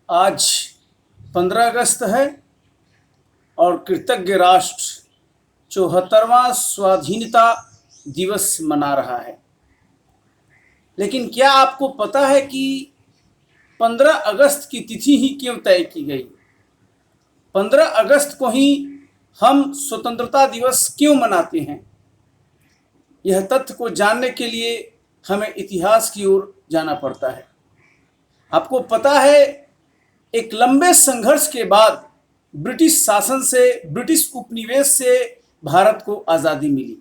आज 15 अगस्त है और कृतज्ञ राष्ट्र 74वां स्वाधीनता दिवस मना रहा है। लेकिन क्या आपको पता है कि 15 अगस्त की तिथि ही क्यों तय की गई? 15 अगस्त को ही हम स्वतंत्रता दिवस क्यों मनाते हैं? यह तथ्य को जानने के लिए हमें इतिहास की ओर जाना पड़ता है। आपको पता है, एक लंबे संघर्ष के बाद ब्रिटिश शासन से, ब्रिटिश उपनिवेश से भारत को आज़ादी मिली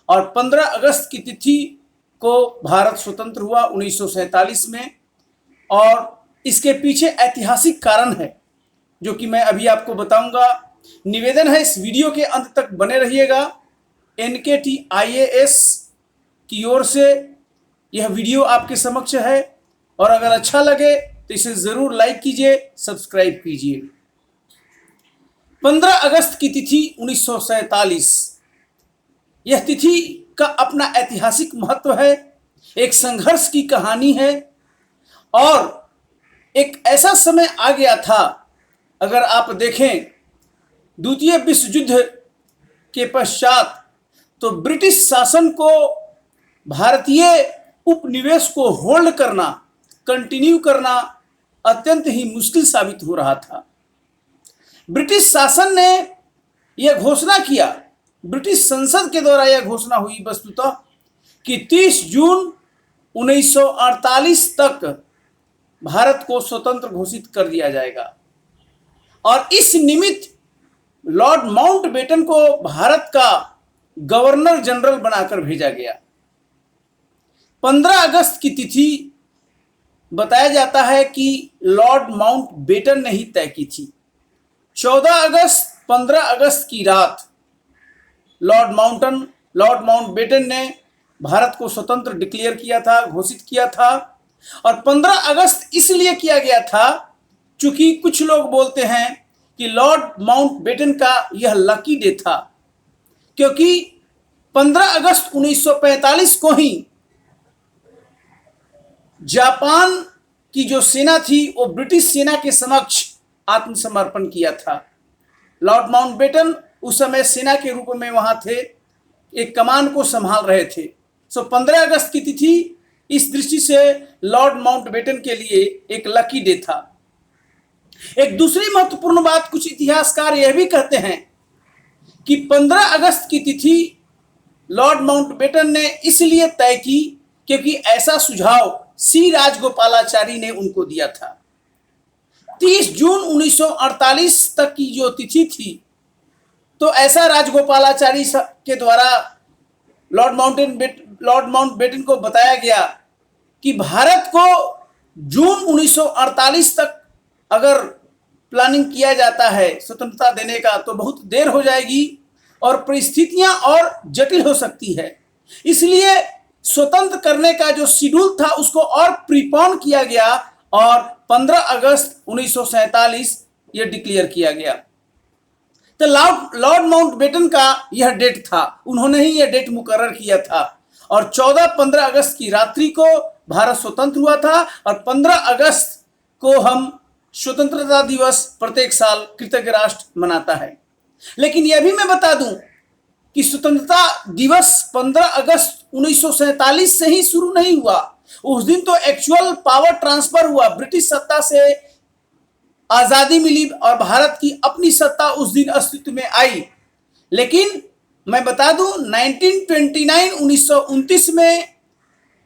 और 15 अगस्त की तिथि को भारत स्वतंत्र हुआ 1947 में। और इसके पीछे ऐतिहासिक कारण है जो कि मैं अभी आपको बताऊंगा। निवेदन है, इस वीडियो के अंत तक बने रहिएगा। NKT IAS की ओर से यह वीडियो आपके समक्ष है और अगर अच्छा लगे तो इसे ज़रूर लाइक कीजिए, सब्सक्राइब कीजिए। 15 अगस्त की तिथि 1947, यह तिथि का अपना ऐतिहासिक महत्व है, एक संघर्ष की कहानी है और एक ऐसा समय आ गया था। अगर आप देखें, द्वितीय विश्व युद्ध के पश्चात तो ब्रिटिश शासन को भारतीय उपनिवेश को होल्ड करना, कंटिन्यू करना अत्यंत ही मुश्किल साबित हो रहा था। ब्रिटिश शासन ने यह घोषणा किया, ब्रिटिश संसद के द्वारा यह घोषणा हुई वस्तुतः कि 30 जून 1948 तक भारत को स्वतंत्र घोषित कर दिया जाएगा और इस निमित्त लॉर्ड माउंटबेटन को भारत का गवर्नर जनरल बनाकर भेजा गया। 15 अगस्त की तिथि बताया जाता है कि लॉर्ड माउंटबेटन ने ही तय की थी। 14 अगस्त 15 अगस्त की रात लॉर्ड माउंटबेटन ने भारत को स्वतंत्र डिक्लेयर किया था, घोषित किया था। और 15 अगस्त इसलिए किया गया था चूंकि कुछ लोग बोलते हैं कि लॉर्ड माउंटबेटन का यह लकी डे था, क्योंकि 15 अगस्त 1945 को ही जापान की जो सेना थी वो ब्रिटिश सेना के समक्ष आत्मसमर्पण किया था। लॉर्ड माउंटबेटन उस समय सेना के रूप में वहां थे, एक कमान को संभाल रहे थे। 15 अगस्त की तिथि इस दृष्टि से लॉर्ड माउंटबेटन के लिए एक लकी डे था। एक दूसरी महत्वपूर्ण बात, कुछ इतिहासकार यह भी कहते हैं कि 15 अगस्त की तिथि लॉर्ड माउंटबेटन ने इसलिए तय की क्योंकि ऐसा सुझाव सी राजगोपालाचारी ने उनको दिया था। 30 जून 1948 तक की जो तिथि थी, तो ऐसा राजगोपालाचारी के द्वारा लॉर्ड माउंटबेटन को बताया गया कि भारत को जून 1948 तक अगर प्लानिंग किया जाता है स्वतंत्रता देने का तो बहुत देर हो जाएगी और परिस्थितियां और जटिल हो सकती है। इसलिए स्वतंत्र करने का जो शेड्यूल था उसको और प्रीपोन किया गया और 15 अगस्त 1947 यह डिक्लेयर किया गया। तो लॉर्ड माउंटबेटन का यह डेट था, उन्होंने ही यह डेट मुकर्रर किया था और 14-15 अगस्त की रात्रि को भारत स्वतंत्र हुआ था और 15 अगस्त को हम स्वतंत्रता दिवस प्रत्येक साल कृतज्ञ राष्ट्र मनाता है। लेकिन यह भी मैं बता दूं कि स्वतंत्रता दिवस 15 अगस्त 1947 से ही शुरू नहीं हुआ। उस दिन तो एक्चुअल पावर ट्रांसफर हुआ, ब्रिटिश सत्ता से आजादी मिली और भारत की अपनी सत्ता उस दिन अस्तित्व में आई। लेकिन मैं बता दूं 1929 में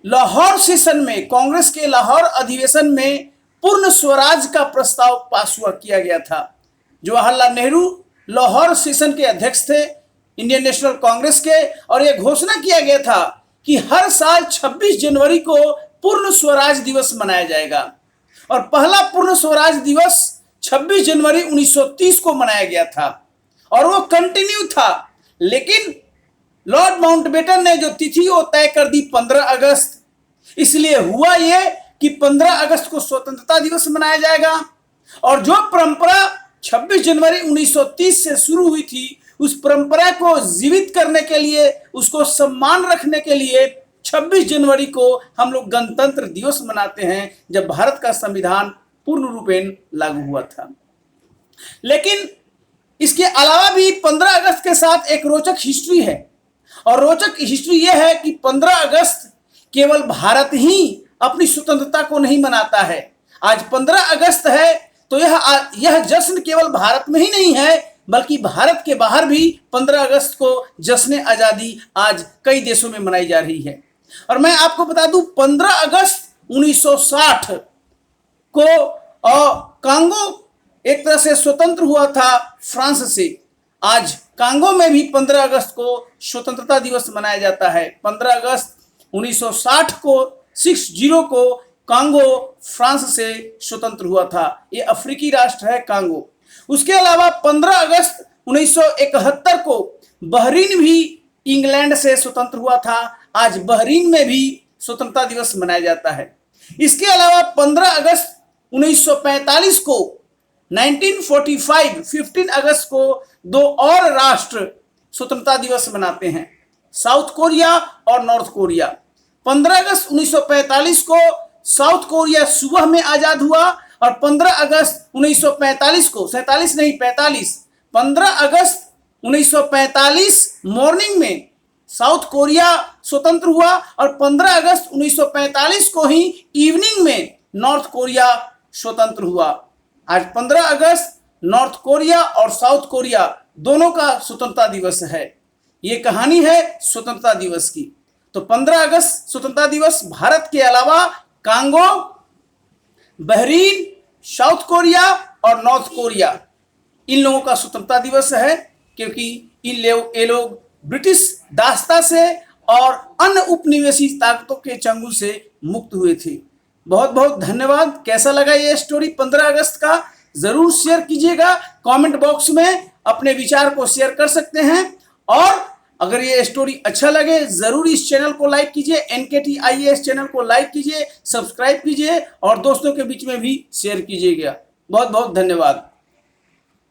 लाहौर सेशन में, कांग्रेस के लाहौर अधिवेशन में पूर्ण स्वराज का प्रस्ताव पास किया गया था। जवाहरलाल नेहरू लाहौर सेशन के अध्यक्ष थे इंडियन नेशनल कांग्रेस के, और यह घोषणा किया गया था कि हर साल 26 जनवरी को पूर्ण स्वराज दिवस मनाया जाएगा और पहला पूर्ण स्वराज दिवस 26 जनवरी 1930 को मनाया गया था और वो कंटिन्यू था। लेकिन लॉर्ड माउंटबेटन ने जो तिथि वो तय कर दी 15 अगस्त, इसलिए हुआ ये कि 15 अगस्त को स्वतंत्रता दिवस मनाया जाएगा और जो परंपरा 26 जनवरी 1930 से शुरू हुई थी उस परंपरा को जीवित करने के लिए, उसको सम्मान रखने के लिए 26 जनवरी को हम लोग गणतंत्र दिवस मनाते हैं, जब भारत का संविधान पूर्ण रूपेण लागू हुआ था। लेकिन इसके अलावा भी 15 अगस्त के साथ एक रोचक हिस्ट्री है, और रोचक हिस्ट्री यह है कि 15 अगस्त केवल भारत ही अपनी स्वतंत्रता को नहीं मनाता है। आज 15 अगस्त है तो यह जश्न केवल भारत में ही नहीं है, बल्कि भारत के बाहर भी 15 अगस्त को जश्न आज़ादी आज कई देशों में मनाई जा रही है। और मैं आपको बता दूं, 15 अगस्त 1960 को कांगो एक तरह से स्वतंत्र हुआ था फ्रांस से। आज कांगो में भी 15 अगस्त को स्वतंत्रता दिवस मनाया जाता है। 15 अगस्त 1960 को 60 को कांगो फ्रांस से स्वतंत्र हुआ था। ये अफ्रीकी राष्ट्र है कांगो। उसके अलावा 15 अगस्त 1971 को बहरीन भी इंग्लैंड से स्वतंत्र हुआ था। आज बहरीन में भी स्वतंत्रता दिवस मनाया जाता है। इसके अलावा 15 अगस्त 1945 को 15 अगस्त को दो और राष्ट्र स्वतंत्रता दिवस मनाते हैं, साउथ कोरिया और नॉर्थ कोरिया। 15 अगस्त 1945 को साउथ कोरिया सुबह में आजाद हुआ, और 15 अगस्त 1945 को 47 नहीं 45 15 अगस्त 1945 मॉर्निंग में साउथ कोरिया स्वतंत्र हुआ, और 15 अगस्त 1945 को ही इवनिंग में नॉर्थ कोरिया स्वतंत्र हुआ। आज 15 अगस्त नॉर्थ कोरिया और साउथ कोरिया दोनों का स्वतंत्रता दिवस है। ये कहानी है स्वतंत्रता दिवस की। तो 15 अगस्त स्वतंत्रता दिवस भारत के अलावा कांगो, बहरीन, साउथ कोरिया और नॉर्थ कोरिया इन लोगों का स्वतंत्रता दिवस है, क्योंकि ये लोग ब्रिटिश दासता से और अन्य उपनिवेशी ताकतों के चंगुल से मुक्त हुए थे। बहुत बहुत धन्यवाद। कैसा लगा ये स्टोरी 15 अगस्त का, जरूर शेयर कीजिएगा। कमेंट बॉक्स में अपने विचार को शेयर कर सकते हैं, और अगर ये स्टोरी अच्छा लगे जरूर इस चैनल को लाइक कीजिए, NKT IAS चैनल को लाइक कीजिए, सब्सक्राइब कीजिए और दोस्तों के बीच में भी शेयर कीजिएगा। बहुत बहुत धन्यवाद।